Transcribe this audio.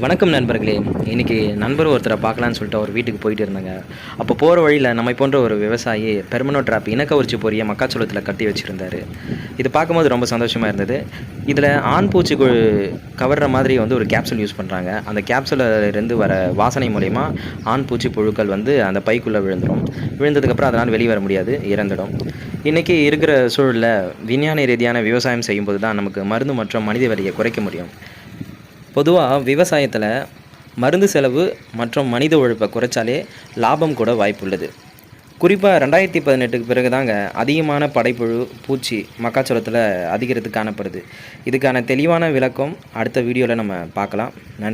வணக்கம் நண்பர்களே. இன்றைக்கி நண்பர் ஒருத்தரை பார்க்கலான்னு சொல்லிட்டு ஒரு வீட்டுக்கு போயிட்டு இருந்தாங்க. அப்போ போகிற வழியில் நம்மை போன்ற ஒரு விவசாயி பெர்மனோ ட்ராப் இனக்கவர்ச்சி பொறியை மக்காச்சோளத்தில் கட்டி வச்சுருந்தார். இது பார்க்கும்போது ரொம்ப சந்தோஷமாக இருந்தது. இதில் ஆண் பூச்சி கவர்ற மாதிரி ஒரு கேப்சூல் யூஸ் பண்ணுறாங்க. அந்த கேப்சூலிருந்து வர வாசனை மூலயமா ஆண் பூச்சி புழுக்கள் அந்த பைக்குள்ளே விழுந்துடும். விழுந்ததுக்கப்புறம் அதனால் வெளியே வர முடியாது, இறந்துடும். இன்றைக்கி இருக்கிற சூழலில் விஞ்ஞான ரீதியான விவசாயம் செய்யும்போது தான் நமக்கு மருந்து மற்றும் மனித வலியை குறைக்க முடியும். பொதுவாக விவசாயத்தில் மருந்து செலவு மற்றும் மனித உழைப்பை குறைச்சாலே லாபம் கூட வாய்ப்புள்ளது. குறிப்பாக 2018க்கு பிறகு தாங்க அதிகமான படைப்புழு பூச்சி மக்காச்சோளத்தில் அதிகரித்து காணப்படுது. இதுக்கான தெளிவான விளக்கம் அடுத்த வீடியோவில் நம்ம பார்க்கலாம். நன்றி.